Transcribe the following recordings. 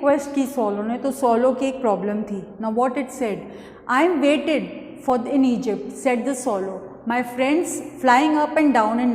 Request की सॉलो ने, तो सॉलो की एक प्रॉब्लम थी. Now what it said, I am waited for in Egypt, said the सॉलो, my friends flying up and down in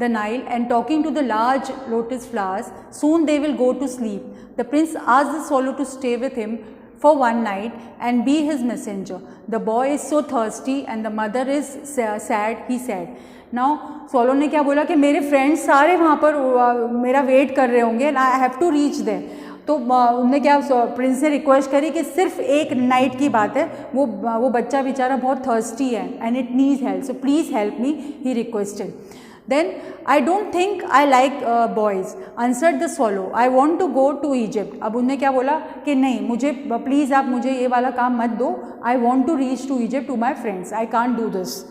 the Nile and talking to the large lotus flowers, soon they will go to sleep. The prince asked the swallow to stay with him for one night and be his messenger. The boy is so thirsty and the mother is sad, he said. Now swallow ने क्या बोला कि मेरे friends सारे वहाँ पर मेरा wait कर रहे होंगे and I have to reach there. तो उनने क्या प्रिंस से रिक्वेस्ट करी कि सिर्फ एक नाइट की बात है, वो बच्चा बेचारा बहुत थर्स्टी है and it needs help, so please help me, he requested. Then I don't think I like boys, answered the swallow, I want to go to Egypt. अब उनने क्या बोला कि नहीं, मुझे प्लीज़ आप मुझे ये वाला काम मत दो, I want to reach to Egypt to my friends, I can't do this.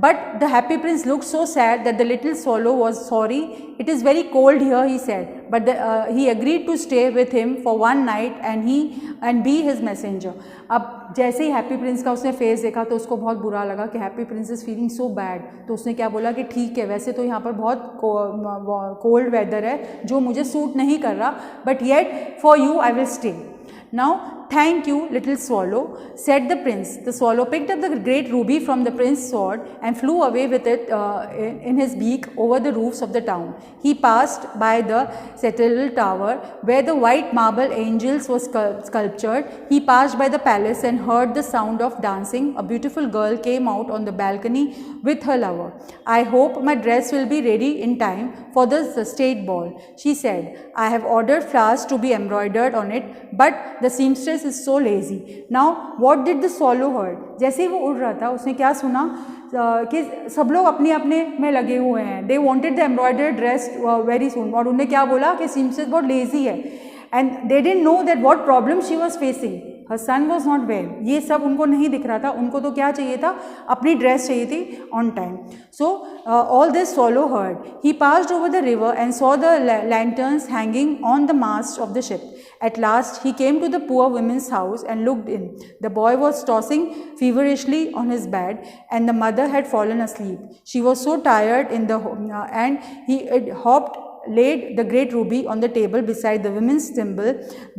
But the happy prince looked so sad that the little swallow was sorry. It is very cold here, he said. But he agreed to stay with him for one night and be his messenger. अब जैसे ही happy Prince का उसने face देखा तो उसको बहुत बुरा लगा कि happy Prince is feeling so bad. तो उसने क्या बोला कि ठीक है, वैसे तो यहाँ पर बहुत कोल्ड वेदर है जो मुझे सूट नहीं कर रहा, but yet for you I will stay. Now thank you, little swallow, said the prince. The swallow picked up the great ruby from the prince's sword and flew away with it in his beak over the roofs of the town. He passed by the citadel tower where the white marble angels were sculptured. He passed by the palace and heard the sound of dancing. A beautiful girl came out on the balcony with her lover. I hope my dress will be ready in time for the state ball, she said. I have ordered flowers to be embroidered on it, but the seamstress is so lazy. Now what did the swallow heard? जैसे ही वो उड़ रहा था उसने क्या सुना कि सब लोग अपने अपने में लगे हुए हैं. They wanted the embroidered dress very soon. और उन्हें क्या बोला कि seamstress बहुत lazy है, and they didn't know that what problem she was facing. Her son was not well. ये सब उनको नहीं दिख रहा था, उनको तो क्या चाहिए था, अपनी ड्रेस चाहिए थी on time. So all this swallow heard. He passed over the river and saw the lanterns hanging on the mast of the ship. At last he came to the poor woman's house and looked in. The boy was tossing feverishly on his bed and the mother had fallen asleep. She was so tired and he had laid the great ruby on the table beside the woman's thimble.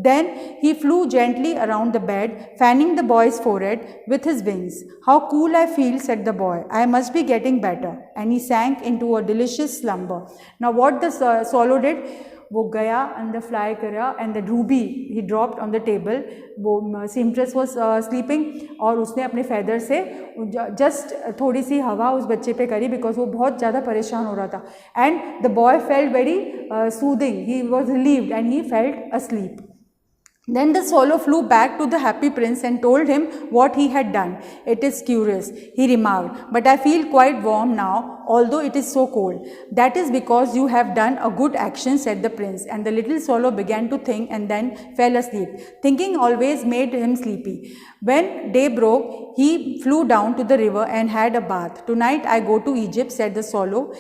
Then he flew gently around the bed, fanning the boy's forehead with his wings. How cool I feel, said the boy. I must be getting better. And he sank into a delicious slumber. Now what the swallow did, वो गया अंदर fly करा and the Ruby he dropped on the table. वो सीमट्रेस was sleeping और उसने अपने feather से just थोड़ी सी हवा उस बच्चे पे करी बिकॉज वो बहुत ज़्यादा परेशान हो रहा था. And the boy felt very soothing, he was relieved and he felt asleep. Then the swallow flew back to the happy prince and told him what he had done. It is curious, he remarked, but I feel quite warm now, although it is so cold. That is because you have done a good action, said the prince. And the little swallow began to think and then fell asleep. Thinking always made him sleepy. When day broke, he flew down to the river and had a bath. Tonight I go to Egypt, said the swallow.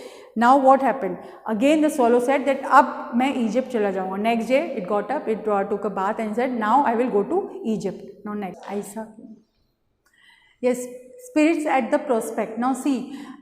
Now what happened? Again the swallow said that अब मैं Egypt चला जाऊँगा. Next day it got up, it took a bath and said now I will go to Egypt. Now next, ऐसा. Yes, spirits at the prospect. Now see,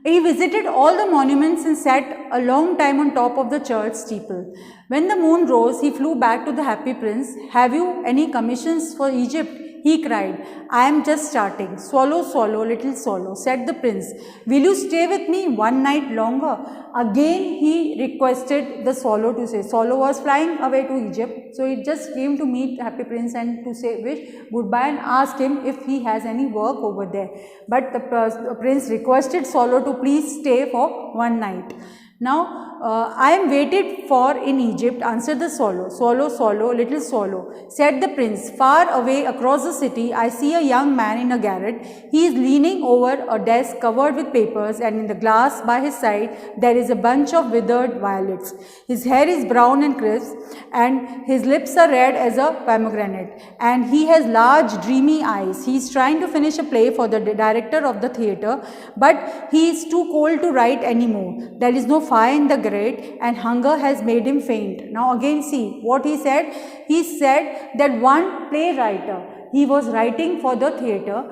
he visited all the monuments and sat a long time on top of the church steeple. When the moon rose, he flew back to the happy prince. Have you any commissions for Egypt? He cried. I am just starting. Swallow, swallow, little swallow, said the prince. Will you stay with me one night longer? Again he requested the swallow to say. Swallow was flying away to Egypt, so he just came to meet happy prince and to say wish goodbye and ask him if he has any work over there. But the prince requested swallow to please stay for one night. Now I am waited for in Egypt, answered the swallow. Swallow, swallow, little swallow, said the prince. Far away across the city I see a young man in a garret. He is leaning over a desk covered with papers, and in the glass by his side there is a bunch of withered violets. His hair is brown and crisp and his lips are red as a pomegranate, and he has large dreamy eyes. He is trying to finish a play for the director of the theatre, but he is too cold to write anymore. There is no fire in the grate and hunger has made him faint. Now again see what he said. He said that one playwriter He was writing for the theatre.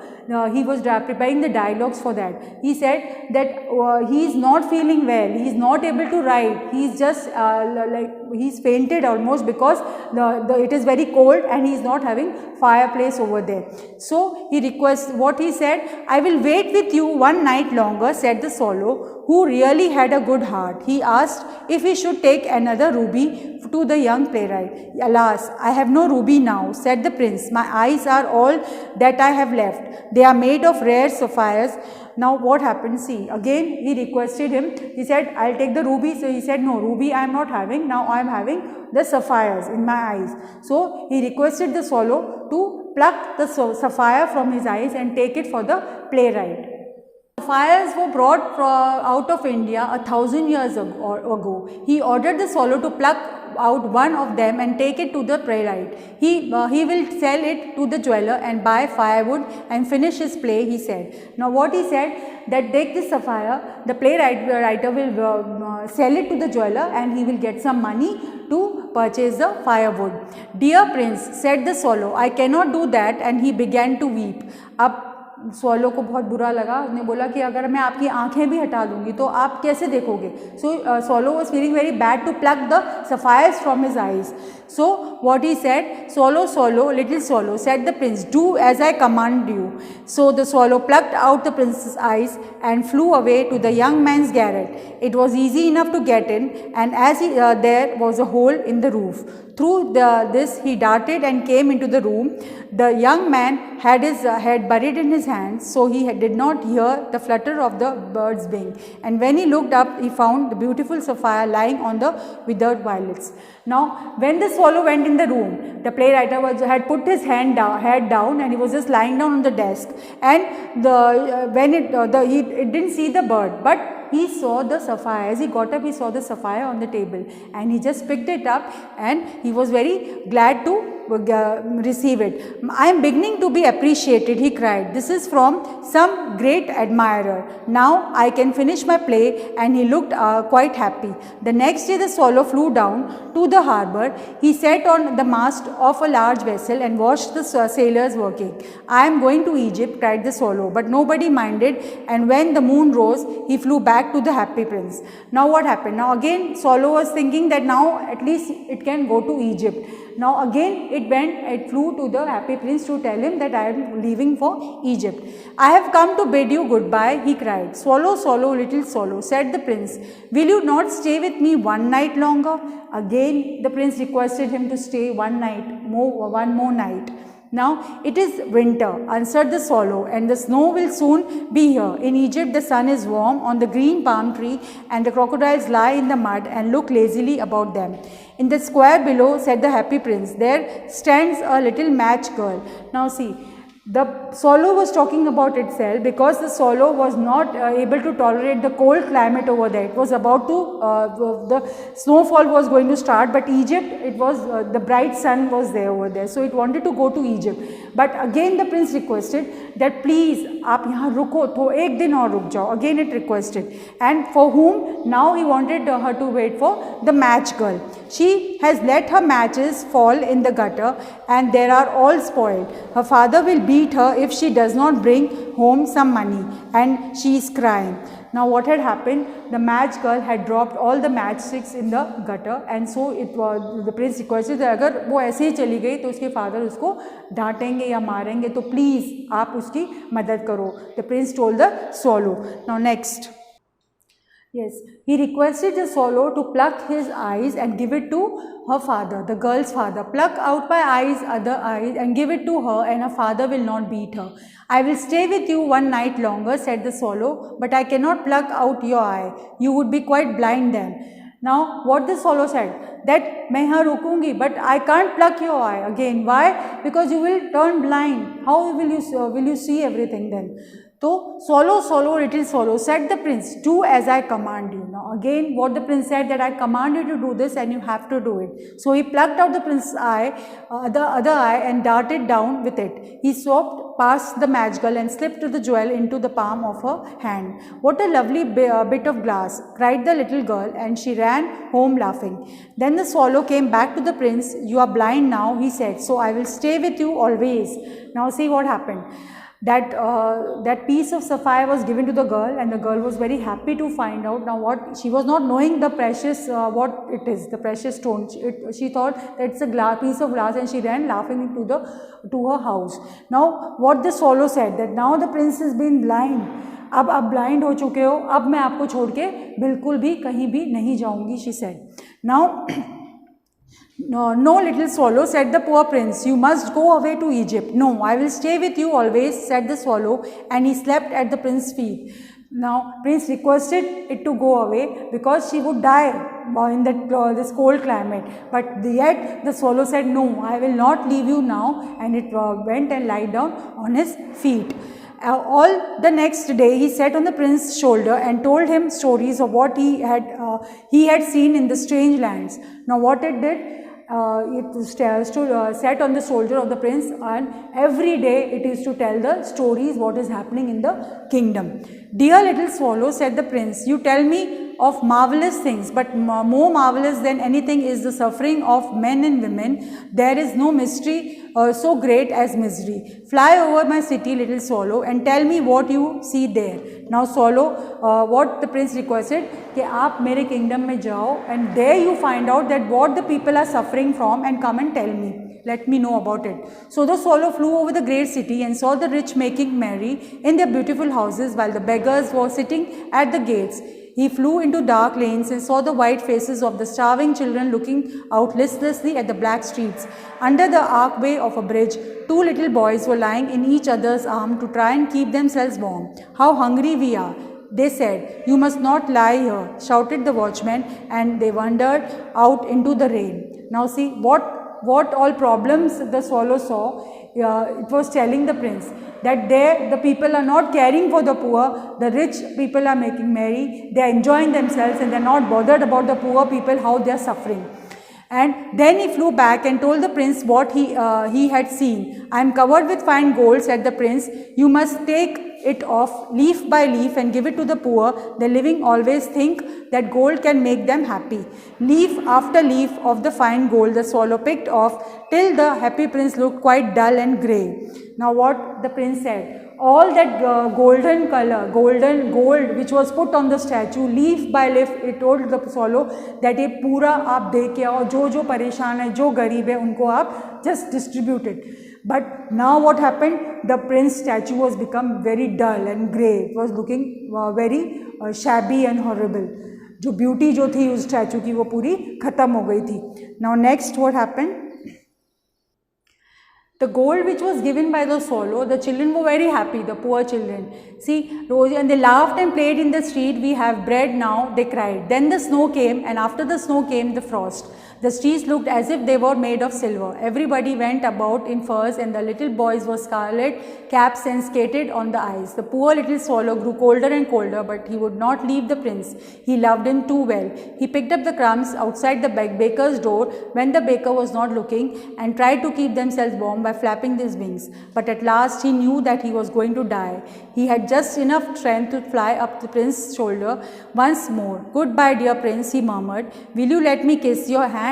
He was preparing the dialogues for that. He said that he is not feeling well. He is not able to write. He is just like he's fainted almost because it is very cold and he is not having fireplace over there. So he requests, what he said, I will wait with you one night longer, said the swallow, who really had a good heart. He asked if he should take another ruby to the young playwright. Alas, I have no ruby now, said the prince. My eyes are all that I have left. They are made of rare sapphires. Now what happened? See, again he requested him. He said, I'll take the ruby. So he said, no, ruby I am not having. Now I am having the sapphires in my eyes. So he requested the swallow to pluck the sapphire from his eyes and take it for the playwright. Sapphires were brought out of India 1,000 years ago. He ordered the swallow to pluck out one of them and take it to the playwright. He will sell it to the jeweler and buy firewood and finish his play, he said. Now what he said, that take this sapphire, the writer will sell it to the jeweler and he will get some money to purchase the firewood. Dear prince, said the swallow, I cannot do that, and he began to weep. अब swallow को बहुत बुरा लगा. उसने बोला कि अगर मैं आपकी आंखें भी हटा दूंगी तो आप कैसे देखोगे. So swallow was feeling very bad to pluck the sapphires from his eyes. So what he said, swallow, swallow, little swallow, said the prince, do as I command you. So the swallow plucked out the prince's eyes and flew away to the young man's garret. It was easy enough to get in, and as there was a hole in the roof. Through this he darted and came into the room. The young man had his head buried in his hands, so he did not hear the flutter of the bird's wing. And when he looked up, he found the beautiful sapphire lying on the withered violets. Now, when the swallow went in the room, the playwright had put his head down, and he was just lying down on the desk. And he didn't see the bird, but he saw the sapphire. As he got up, he saw the sapphire on the table, and he just picked it up, and he was very glad to receive it. I am beginning to be appreciated, he cried. This is from some great admirer. Now I can finish my play, and he looked quite happy. The next day the swallow flew down to the harbour. He sat on the mast of a large vessel and watched the sailors working. I am going to Egypt, cried the swallow, but nobody minded, and when the moon rose, he flew back to the happy prince. Now what happened? Now again swallow was thinking that now at least it can go to Egypt. Now again it flew to the happy prince to tell him that I am leaving for Egypt. I have come to bid you goodbye, he cried. Swallow, swallow, little swallow, said the prince, will you not stay with me one night longer? Again the prince requested him to stay one more night. Now it is winter, answered the swallow, and the snow will soon be here. In Egypt the sun is warm on the green palm tree, and the crocodiles lie in the mud and look lazily about them. In the square below, said the happy prince, there stands a little match girl. Now see, the swallow was talking about itself because the swallow was not able to tolerate the cold climate over there. It was about to, the snowfall was going to start, but Egypt, it was, the bright sun was there over there. So it wanted to go to Egypt. But again the prince requested that please, आप यहाँ रुको, तो एक दिन और रुक जाओ. Again it requested. And for whom? Now he wanted her to wait for the match girl. She has let her matches fall in the gutter, and they are all spoiled. Her father will beat her if she does not bring home some money, and she is crying. Now what had happened? The match girl had dropped all the matchsticks in the gutter, and so it was, the prince requested that अगर वो ऐसे ही चली गई तो उसके father उसको डांटेंगे या मारेंगे, तो please आप उसकी मदद करो. The prince told the swallow. Now next. Yes, he requested the swallow to pluck his eyes and give it to her father, the girl's father. Pluck out my eyes, other eyes, and give it to her, and her father will not beat her. I will stay with you one night longer, said the swallow, but I cannot pluck out your eye. You would be quite blind then. Now what the swallow said, that मैं यहाँ रुकूंगी, but I can't pluck your eye. Again, why? Because you will turn blind. How will you see everything then? तो swallow, swallow, little swallow, said the prince, do as I command you. Now again what the prince said, that I command you to do this and you have to do it. So he plucked out the prince's eye, the other eye, and darted down with it. He swept past the match girl and slipped the jewel into the palm of her hand. What a lovely bit of glass, cried the little girl, and she ran home laughing. Then the swallow came back to the prince. You are blind now, he said, so I will stay with you always. Now see what happened. That piece of sapphire was given to the girl, and the girl was very happy to find out. Now what, she was not knowing the precious, what it is, the precious stone. She thought that it's a piece of glass, and she ran laughing to her house. Now what the swallow said, that now the prince has been blind. अब आप blind हो चुके हो, अब मैं आपको छोड़ के बिल्कुल भी कहीं भी नहीं जाऊंगी, she said. Now no, no, little swallow, said the poor prince, you must go away to Egypt. No, I will stay with you always, said the swallow, and he slept at the prince's feet. Now prince requested it to go away because she would die in this cold climate, but yet the swallow said, no, I will not leave you now, and it went and lied down on his feet. All the next day he sat on the prince's shoulder and told him stories of what he had seen in the strange lands. Now what it did, it sat on the shoulder of the prince, and every day it is to tell the stories what is happening in the kingdom. Dear little swallow, said the prince, you tell me of marvelous things, but more marvelous than anything is the suffering of men and women. There is no mystery so great as misery. Fly over my city, little swallow, and tell me what you see there. Now swallow, what the prince requested, कि आप मेरे kingdom में जाओ, and there you find out that what the people are suffering from, and come and tell me. Let me know about it. So the swallow flew over the great city and saw the rich making merry in their beautiful houses, while the beggars were sitting at the gates. He flew into dark lanes and saw the white faces of the starving children looking out listlessly at the black streets. Under the archway of a bridge, two little boys were lying in each other's arms to try and keep themselves warm. How hungry we are, they said. You must not lie here, shouted the watchman, and they wandered out into the rain. Now see what all problems the swallow saw. It was telling the prince that there the people are not caring for the poor, the rich people are making merry, they are enjoying themselves, and they are not bothered about the poor people, how they are suffering. And then he flew back and told the prince what he had seen. I am covered with fine gold, said the prince. You must take it off leaf by leaf and give it to the poor. The living always think that gold can make them happy. Leaf after leaf of the fine gold the swallow picked off, till the happy prince looked quite dull and grey. Now what the prince said, all that golden color, golden gold which was put on the statue, leaf by leaf, it told the swallow that ये पूरा आप दे के आओ, जो परेशान है, जो गरीब है, उनको आप just distribute it. But now what happened? The prince statue was become very dull and grey. It was looking very shabby and horrible. जो beauty जो थी उस statue की वो पूरी खत्म हो गई थी. Now next what happened? The gold which was given by the swallow, the children were very happy, the poor children. See, Rosie, and they laughed and played in the street. We have bread now, they cried. Then the snow came, and after the snow came the frost. The streets looked as if they were made of silver. Everybody went about in furs, and the little boys wore scarlet caps and skated on the ice. The poor little swallow grew colder and colder, but he would not leave the prince. He loved him too well. He picked up the crumbs outside the baker's door when the baker was not looking, and tried to keep themselves warm by flapping his wings. But at last he knew that he was going to die. He had just enough strength to fly up the prince's shoulder once more. Goodbye, dear prince, he murmured. Will you let me kiss your hand?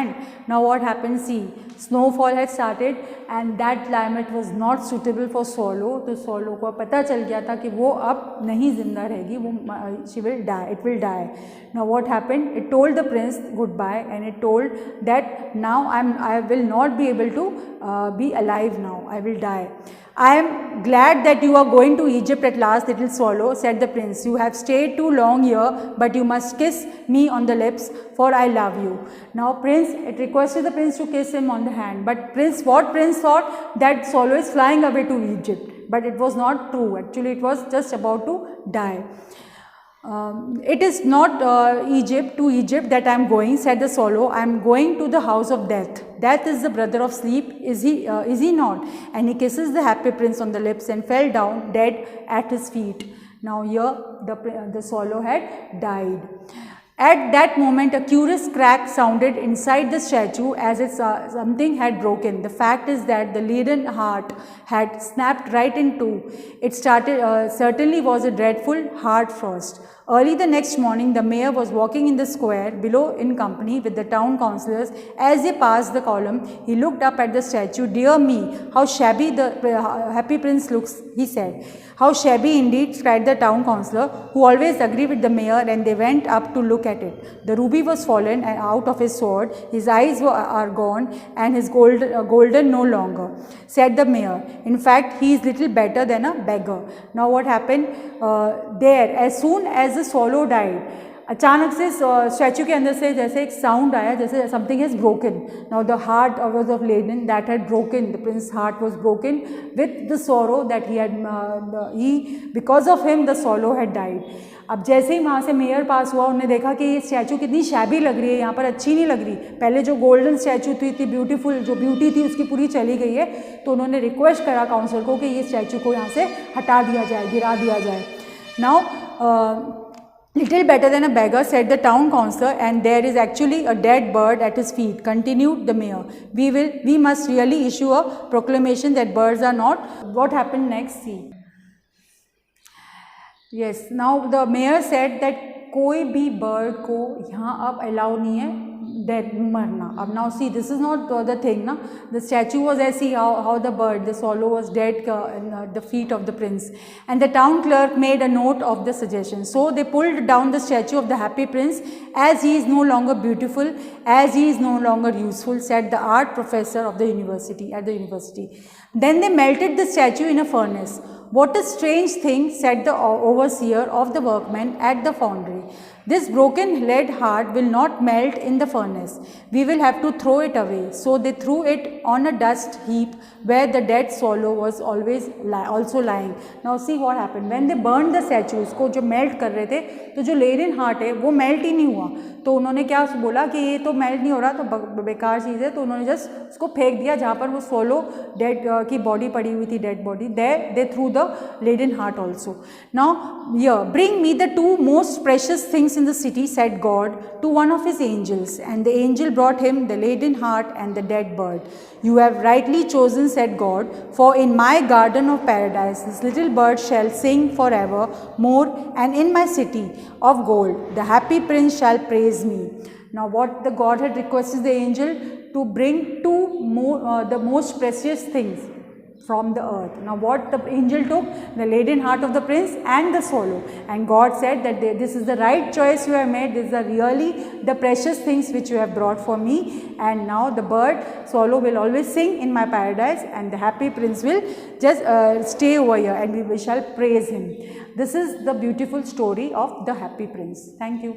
Now what happened? See, snowfall had started, and that climate was not suitable for swallow. तो swallow को पता चल गया था कि वो अब नहीं जिंदा रहेगी, वो she will die, it will die. Now what happened? It told the prince goodbye, and it told that now I will not be able to be alive now, I will die. I am glad that you are going to Egypt at last, little swallow, said the prince. You have stayed too long here, but you must kiss me on the lips, for I love you. Now it requested the prince to kiss him on the hand, but prince thought that swallow is flying away to Egypt, but it was not true. Actually, it was just about to die. It is not to Egypt that I am going, said the swallow. I am going to the house of death. Death is the brother of sleep, is he not? And he kisses the happy prince on the lips and fell down dead at his feet. Now here the swallow had died. At that moment, a curious crack sounded inside the statue as if something had broken. The fact is that the leaden heart had snapped right in two. It certainly was a dreadful hard frost. Early the next morning, the mayor was walking in the square below in company with the town councillors. As they passed the column, he looked up at the statue. Dear me, how shabby the happy prince looks, he said. How shabby indeed, cried the town councillor, who always agreed with the mayor, and they went up to look at it. The ruby was fallen out of his sword, his eyes are gone, and his golden no longer, said the mayor. In fact, he is little better than a beggar. Now what happened there, as soon as the swallow died, अचानक से statue के अंदर से जैसे एक sound आया, जैसे something has broken. Now the heart was of leaden that had broken, the prince heart was broken with the sorrow that he because of him the swallow had died. अब जैसे ही वहाँ से मेयर पास हुआ, उन्होंने देखा कि ये स्टैचू कितनी शैबी लग रही है, यहाँ पर अच्छी नहीं लग रही. पहले जो गोल्डन स्टैचू थी, इतनी ब्यूटीफुल जो ब्यूटी थी उसकी पूरी चली गई है. तो उन्होंने रिक्वेस्ट करा काउंसिल को कि ये स्टैचू को यहाँ से हटा दिया जाए, गिरा दिया जाए. Now little better than a beggar, said the town councillor, and there is actually a dead bird at his feet, continued the mayor. We must really issue a proclamation that birds are not. What happened next? See. Yes, now the mayor said that कोई भी bird को यहाँ अब allow नहीं है dead मरना. अब now see, this is not the thing ना. द स्टैचू वॉज ऐसी how the bird, the सॉलो was dead in the feet of the Prince, and the town clerk made a note of the suggestion. So they pulled down the statue of the happy Prince as he is no longer beautiful, as he is no longer useful, said the art professor of the university at the university. Then they melted the statue in a furnace. What a strange thing, said the overseer of the workmen at the foundry. This broken lead heart will not melt in the furnace. We will have to throw it away. So they threw it on a dust heap where the dead swallow was also lying. Now see what happened. When they burned the statue, उसको जो melt कर रहे थे, तो जो लेरिन heart है वो melt ही नहीं हुआ. तो उन्होंने क्या बोला कि ये तो मेल्ट नहीं हो रहा, तो बेकार चीज़ है. तो उन्होंने जस्ट उसको फेंक दिया जहाँ पर वो सोलो डेड की बॉडी पड़ी हुई थी, dead body. They threw the leaden heart also. Now bring me the two most precious things in the city, said God to one of his angels, and the angel brought him the laden heart and the dead bird. You have rightly chosen, said God, for in my garden of paradise this little bird shall sing forever more, and in my city of gold the happy prince shall praise me. Now what the God had requested the angel to bring two the most precious things from the earth. Now what the angel took? The laden heart of the prince and the swallow. And God said that this is the right choice you have made. These are really the precious things which you have brought for me. And now the bird, swallow, will always sing in my paradise, and the happy prince will just stay over here, and we shall praise him. This is the beautiful story of the happy prince. Thank you.